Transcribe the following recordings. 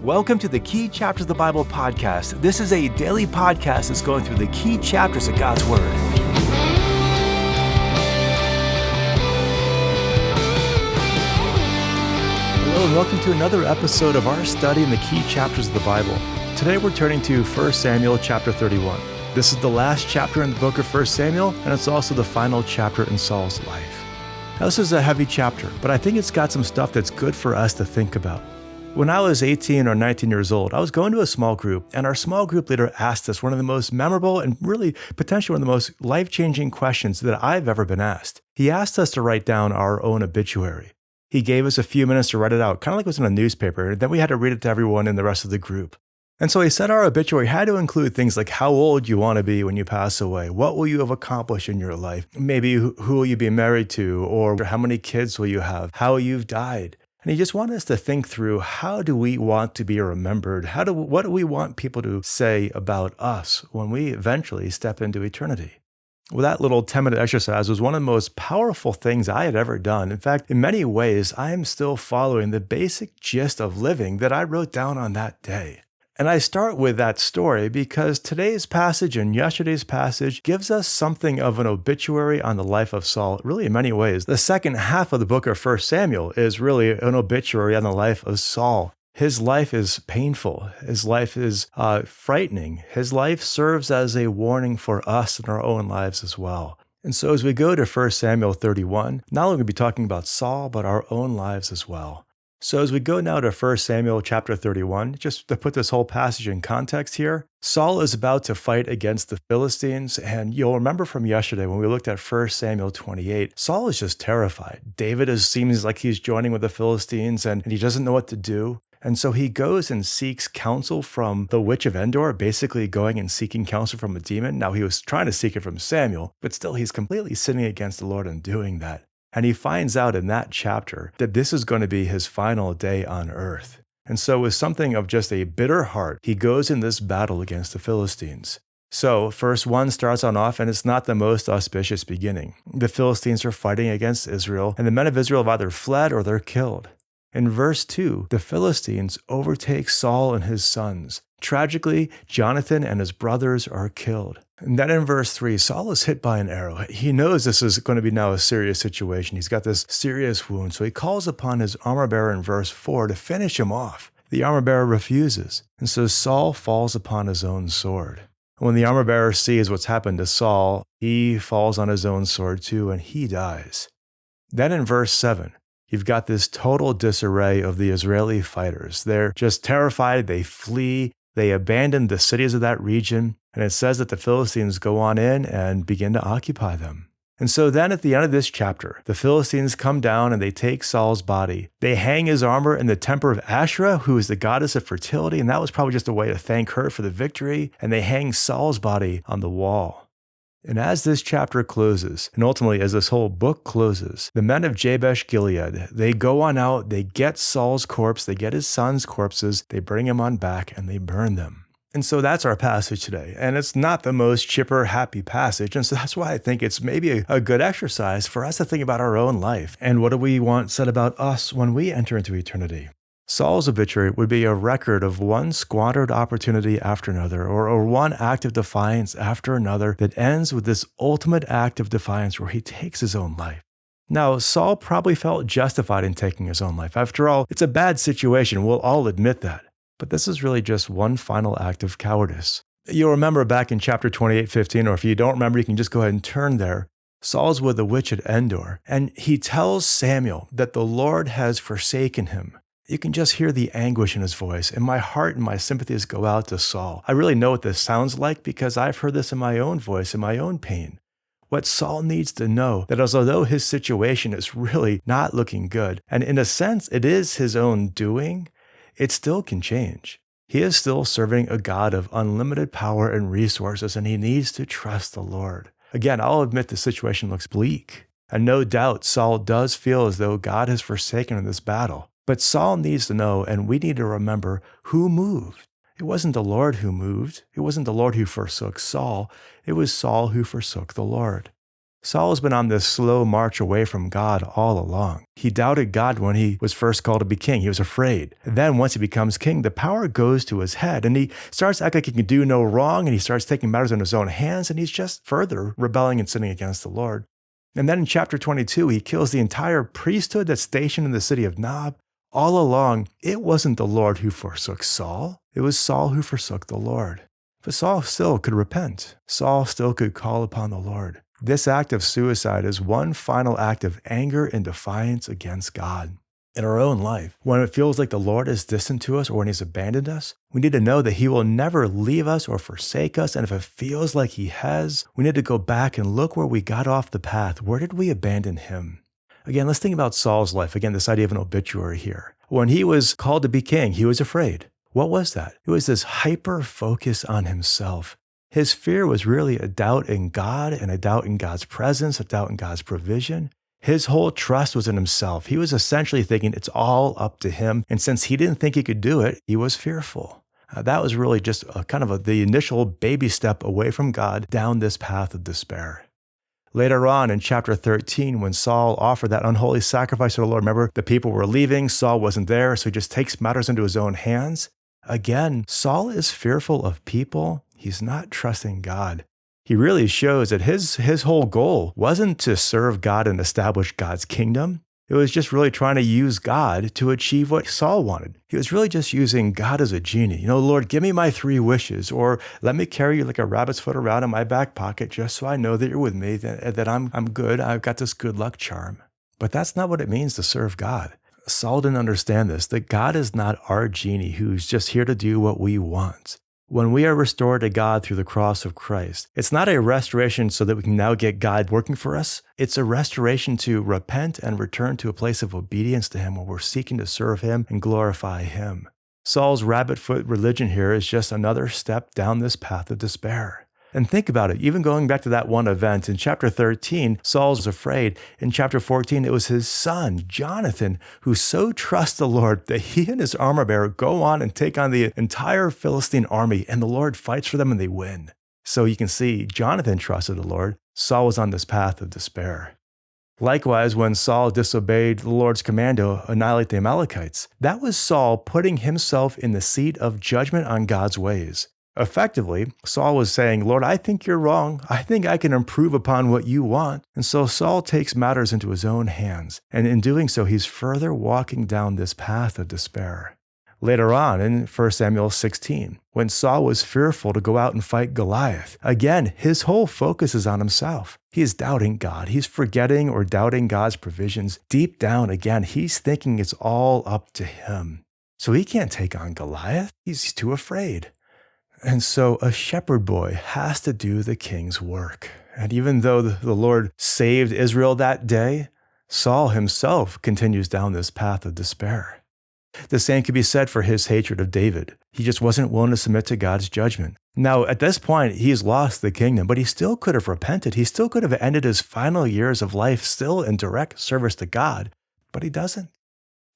Welcome to the Key Chapters of the Bible podcast. This is a daily podcast that's going through the key chapters of God's Word. Hello and welcome to another episode of our study in the key chapters of the Bible. Today we're turning to 1 Samuel chapter 31. This is the last chapter in the book of 1 Samuel, and it's also the final chapter in Saul's life. Now this is a heavy chapter, but I think it's got some stuff that's good for us to think about. When I was 18 or 19 years old, I was going to a small group, and our small group leader asked us one of the most memorable and really potentially one of the most life-changing questions that I've ever been asked. He asked us to write down our own obituary. He gave us a few minutes to write it out, kind of like it was in a newspaper, and then we had to read it to everyone in the rest of the group. And so he said our obituary had to include things like how old you want to be when you pass away, what will you have accomplished in your life, maybe who will you be married to, or how many kids will you have, how you've died. And he just wanted us to think through, how do we want to be remembered? What do we want people to say about us when we eventually step into eternity? Well, that little 10-minute exercise was one of the most powerful things I had ever done. In fact, in many ways, I am still following the basic gist of living that I wrote down on that day. And I start with that story because today's passage and yesterday's passage gives us something of an obituary on the life of Saul, really in many ways. The second half of the book of 1 Samuel is really an obituary on the life of Saul. His life is painful. His life is frightening. His life serves as a warning for us in our own lives as well. And so as we go to 1 Samuel 31, not only will we be talking about Saul, but our own lives as well. So as we go now to 1 Samuel chapter 31, just to put this whole passage in context here, Saul is about to fight against the Philistines, and you'll remember from yesterday when we looked at 1 Samuel 28, Saul is just terrified. David seems like he's joining with the Philistines, and he doesn't know what to do. And so he goes and seeks counsel from the witch of Endor, basically going and seeking counsel from a demon. Now he was trying to seek it from Samuel, but still he's completely sinning against the Lord in doing that. And he finds out in that chapter that this is going to be his final day on earth. And so with something of just a bitter heart, he goes in this battle against the Philistines. So verse 1 starts on off, and it's not the most auspicious beginning. The Philistines are fighting against Israel, and the men of Israel have either fled or they're killed. In verse 2, the Philistines overtake Saul and his sons. Tragically, Jonathan and his brothers are killed. And then in verse 3, Saul is hit by an arrow. He knows this is going to be now a serious situation. He's got this serious wound. So he calls upon his armor bearer in verse 4 to finish him off. The armor bearer refuses. And so Saul falls upon his own sword. When the armor bearer sees what's happened to Saul, he falls on his own sword too, and he dies. Then in verse 7, you've got this total disarray of the Israeli fighters. They're just terrified. They flee. They abandon the cities of that region. And it says that the Philistines go on in and begin to occupy them. And so then at the end of this chapter, the Philistines come down and they take Saul's body. They hang his armor in the temple of Asherah, who is the goddess of fertility. And that was probably just a way to thank her for the victory. And they hang Saul's body on the wall. And as this chapter closes, and ultimately as this whole book closes, the men of Jabesh-gilead, they go on out, they get Saul's corpse, they get his son's corpses, they bring him on back, and they burn them. And so that's our passage today. And it's not the most chipper, happy passage. And so that's why I think it's maybe a good exercise for us to think about our own life. And what do we want said about us when we enter into eternity? Saul's obituary would be a record of one squandered opportunity after another, or one act of defiance after another that ends with this ultimate act of defiance where he takes his own life. Now, Saul probably felt justified in taking his own life. After all, it's a bad situation. We'll all admit that. But this is really just one final act of cowardice. You'll remember back in chapter 28:15, or if you don't remember, you can just go ahead and turn there. Saul's with the witch at Endor, and he tells Samuel that the Lord has forsaken him. You can just hear the anguish in his voice, and my heart and my sympathies go out to Saul. I really know what this sounds like because I've heard this in my own voice, in my own pain. What Saul needs to know, that although his situation is really not looking good, and in a sense it is his own doing, it still can change. He is still serving a God of unlimited power and resources, and he needs to trust the Lord. Again, I'll admit the situation looks bleak, and no doubt Saul does feel as though God has forsaken him in this battle. But Saul needs to know, and we need to remember, who moved. It wasn't the Lord who moved. It wasn't the Lord who forsook Saul. It was Saul who forsook the Lord. Saul has been on this slow march away from God all along. He doubted God when he was first called to be king. He was afraid. And then once he becomes king, the power goes to his head and he starts acting like he can do no wrong, and he starts taking matters in his own hands, and he's just further rebelling and sinning against the Lord. And then in chapter 22, he kills the entire priesthood that's stationed in the city of Nob. All along, it wasn't the Lord who forsook Saul. It was Saul who forsook the Lord. But Saul still could repent. Saul still could call upon the Lord. This act of suicide is one final act of anger and defiance against God. In our own life, when it feels like the Lord is distant to us or when he's abandoned us, we need to know that he will never leave us or forsake us. And if it feels like he has, we need to go back and look where we got off the path. Where did we abandon him? Again, let's think about Saul's life. Again, this idea of an obituary here. When he was called to be king, he was afraid. What was that? It was this hyper focus on himself. His fear was really a doubt in God and a doubt in God's presence, a doubt in God's provision. His whole trust was in himself. He was essentially thinking it's all up to him. And since he didn't think he could do it, he was fearful. That was really just the initial baby step away from God down this path of despair. Later on in chapter 13, when Saul offered that unholy sacrifice to the Lord, remember the people were leaving, Saul wasn't there, so he just takes matters into his own hands. Again, Saul is fearful of people. He's not trusting God. He really shows that his whole goal wasn't to serve God and establish God's kingdom. It was just really trying to use God to achieve what Saul wanted. He was really just using God as a genie. Lord, give me my 3 wishes, or let me carry you like a rabbit's foot around in my back pocket just so I know that you're with me, that I'm good. I've got this good luck charm. But that's not what it means to serve God. Saul didn't understand this, that God is not our genie who's just here to do what we want. When we are restored to God through the cross of Christ, it's not a restoration so that we can now get God working for us. It's a restoration to repent and return to a place of obedience to him where we're seeking to serve him and glorify him. Saul's rabbit foot religion here is just another step down this path of despair. And think about it, even going back to that one event, in chapter 13, Saul was afraid. In chapter 14, it was his son, Jonathan, who so trusts the Lord that he and his armor bearer go on and take on the entire Philistine army, and the Lord fights for them and they win. So you can see, Jonathan trusted the Lord. Saul was on this path of despair. Likewise, when Saul disobeyed the Lord's command to annihilate the Amalekites, that was Saul putting himself in the seat of judgment on God's ways. Effectively, Saul was saying, Lord, I think you're wrong. I think I can improve upon what you want. And so Saul takes matters into his own hands. And in doing so, he's further walking down this path of despair. Later on in 1 Samuel 16, when Saul was fearful to go out and fight Goliath, again, his whole focus is on himself. He is doubting God. He's forgetting or doubting God's provisions. Deep down, again, he's thinking it's all up to him. So he can't take on Goliath. He's too afraid. And so a shepherd boy has to do the king's work. And even though the Lord saved Israel that day, Saul himself continues down this path of despair. The same could be said for his hatred of David. He just wasn't willing to submit to God's judgment. Now, at this point, he's lost the kingdom, but he still could have repented. He still could have ended his final years of life still in direct service to God, but he doesn't.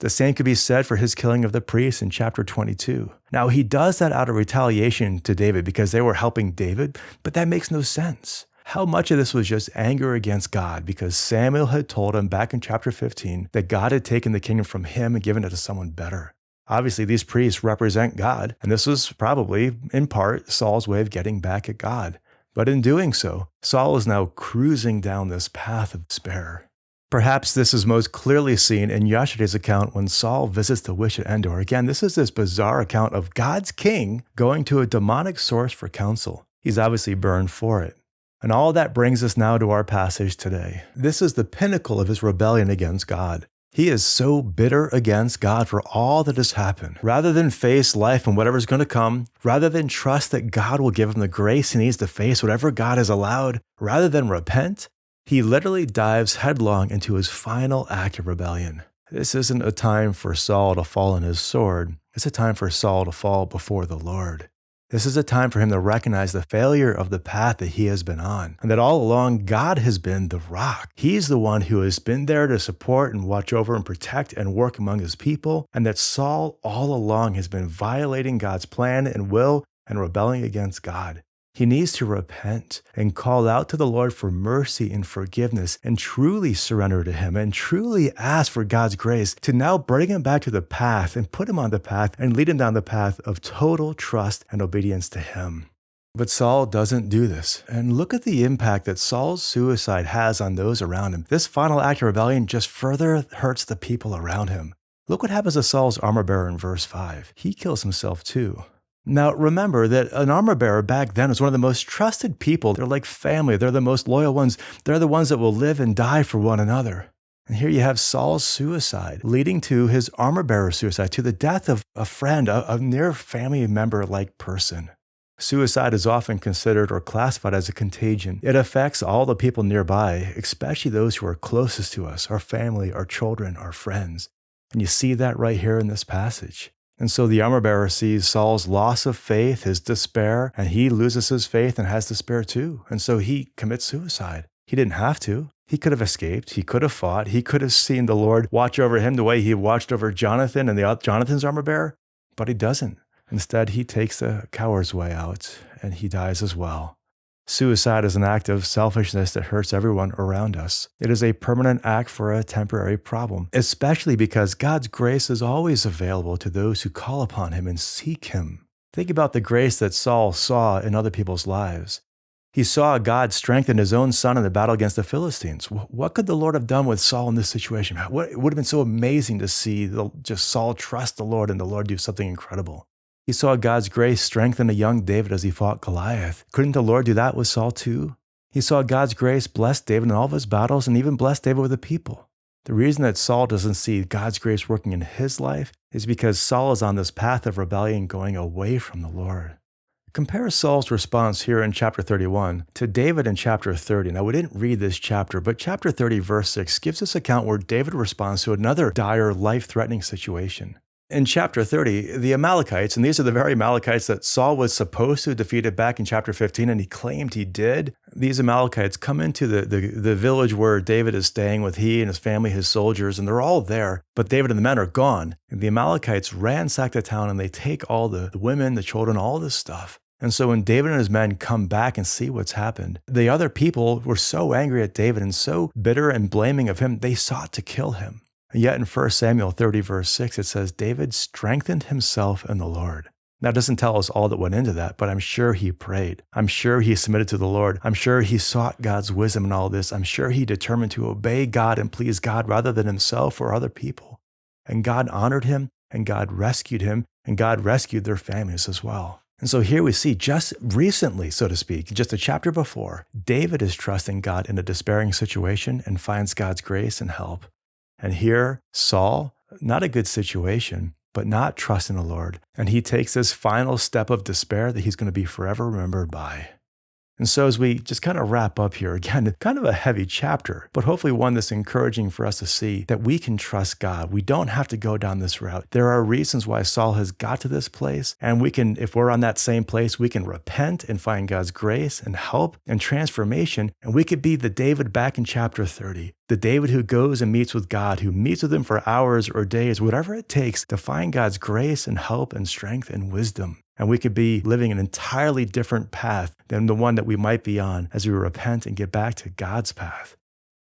The same could be said for his killing of the priests in chapter 22. Now, he does that out of retaliation to David because they were helping David, but that makes no sense. How much of this was just anger against God because Samuel had told him back in chapter 15 that God had taken the kingdom from him and given it to someone better. Obviously, these priests represent God, and this was probably, in part, Saul's way of getting back at God. But in doing so, Saul is now cruising down this path of despair. Perhaps this is most clearly seen in yesterday's account when Saul visits the witch at Endor. Again, this is this bizarre account of God's king going to a demonic source for counsel. He's obviously burned for it. And all that brings us now to our passage today. This is the pinnacle of his rebellion against God. He is so bitter against God for all that has happened. Rather than face life and whatever's going to come, rather than trust that God will give him the grace he needs to face whatever God has allowed, rather than repent, he literally dives headlong into his final act of rebellion. This isn't a time for Saul to fall on his sword. It's a time for Saul to fall before the Lord. This is a time for him to recognize the failure of the path that he has been on, and that all along God has been the rock. He's the one who has been there to support and watch over and protect and work among his people, and that Saul all along has been violating God's plan and will and rebelling against God. He needs to repent and call out to the Lord for mercy and forgiveness and truly surrender to Him and truly ask for God's grace to now bring him back to the path and put him on the path and lead him down the path of total trust and obedience to Him. But Saul doesn't do this. And look at the impact that Saul's suicide has on those around him. This final act of rebellion just further hurts the people around him. Look what happens to Saul's armor bearer in verse 5. He kills himself too. Now, remember that an armor bearer back then was one of the most trusted people. They're like family. They're the most loyal ones. They're the ones that will live and die for one another. And here you have Saul's suicide, leading to his armor bearer's suicide, to the death of a friend, a near family member-like person. Suicide is often considered or classified as a contagion. It affects all the people nearby, especially those who are closest to us, our family, our children, our friends. And you see that right here in this passage. And so the armor bearer sees Saul's loss of faith, his despair, and he loses his faith and has despair too. And so he commits suicide. He didn't have to. He could have escaped. He could have fought. He could have seen the Lord watch over him the way He watched over Jonathan and Jonathan's armor bearer, but he doesn't. Instead, he takes the coward's way out and he dies as well. Suicide is an act of selfishness that hurts everyone around us. It is a permanent act for a temporary problem, especially because God's grace is always available to those who call upon Him and seek Him. Think about the grace that Saul saw in other people's lives. He saw God strengthen His own son in the battle against the Philistines. What could the Lord have done with Saul in this situation? It would have been so amazing to see just Saul trust the Lord and the Lord do something incredible. He saw God's grace strengthen a young David as he fought Goliath. Couldn't the Lord do that with Saul too? He saw God's grace bless David in all of his battles and even bless David with the people. The reason that Saul doesn't see God's grace working in his life is because Saul is on this path of rebellion going away from the Lord. Compare Saul's response here in chapter 31 to David in chapter 30. Now, we didn't read this chapter, but chapter 30, verse 6 gives us an account where David responds to another dire, life-threatening situation. In chapter 30, the Amalekites, and these are the very Amalekites that Saul was supposed to have defeated back in chapter 15, and he claimed he did. These Amalekites come into the village where David is staying with he and his family, his soldiers, and they're all there, but David and the men are gone. And the Amalekites ransack the town, and they take all the women, the children, all this stuff. And so when David and his men come back and see what's happened, the other people were so angry at David and so bitter and blaming of him, they sought to kill him. And yet in 1 Samuel 30, verse 6, it says, David strengthened himself in the Lord. Now, it doesn't tell us all that went into that, but I'm sure he prayed. I'm sure he submitted to the Lord. I'm sure he sought God's wisdom in all this. I'm sure he determined to obey God and please God rather than himself or other people. And God honored him, and God rescued him, and God rescued their families as well. And so here we see just recently, so to speak, just a chapter before, David is trusting God in a despairing situation and finds God's grace and help. And here, Saul, not a good situation, but not trusting the Lord. And he takes this final step of despair that he's going to be forever remembered by. And so as we just kind of wrap up here, again, kind of a heavy chapter, but hopefully one that's encouraging for us to see that we can trust God. We don't have to go down this route. There are reasons why Saul has got to this place, and we can, if we're on that same place, we can repent and find God's grace and help and transformation, and we could be the David back in chapter 30, the David who goes and meets with God, who meets with Him for hours or days, whatever it takes to find God's grace and help and strength and wisdom. And we could be living an entirely different path than the one that we might be on as we repent and get back to God's path.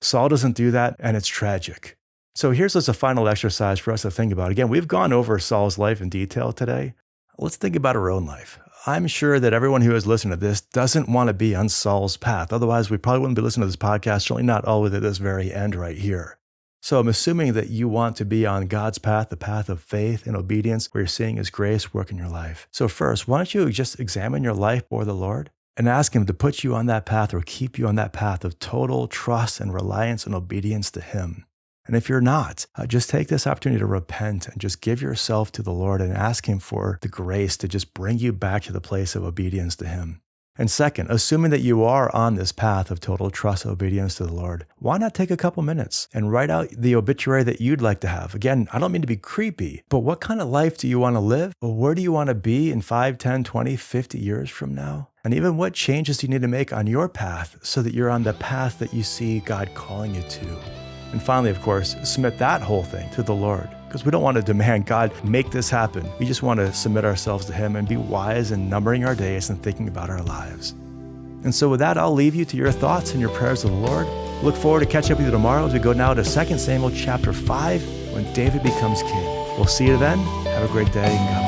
Saul doesn't do that, and it's tragic. So here's just a final exercise for us to think about. Again, we've gone over Saul's life in detail today. Let's think about our own life. I'm sure that everyone who is listening to this doesn't want to be on Saul's path. Otherwise, we probably wouldn't be listening to this podcast, certainly not all the way to this very end right here. So I'm assuming that you want to be on God's path, the path of faith and obedience, where you're seeing His grace work in your life. So first, why don't you just examine your life before the Lord and ask Him to put you on that path or keep you on that path of total trust and reliance and obedience to Him. And if you're not, just take this opportunity to repent and just give yourself to the Lord and ask Him for the grace to just bring you back to the place of obedience to Him. And second, assuming that you are on this path of total trust and obedience to the Lord, why not take a couple minutes and write out the obituary that you'd like to have? Again, I don't mean to be creepy, but what kind of life do you want to live? Or where do you want to be in 5, 10, 20, 50 years from now? And even what changes do you need to make on your path so that you're on the path that you see God calling you to? And finally, of course, submit that whole thing to the Lord. because we don't want to demand, God, make this happen. We just want to submit ourselves to Him and be wise in numbering our days and thinking about our lives. And so with that, I'll leave you to your thoughts and your prayers to the Lord. Look forward to catching up with you tomorrow as we go now to 2 Samuel chapter 5, when David becomes king. We'll see you then. Have a great day, and God bless.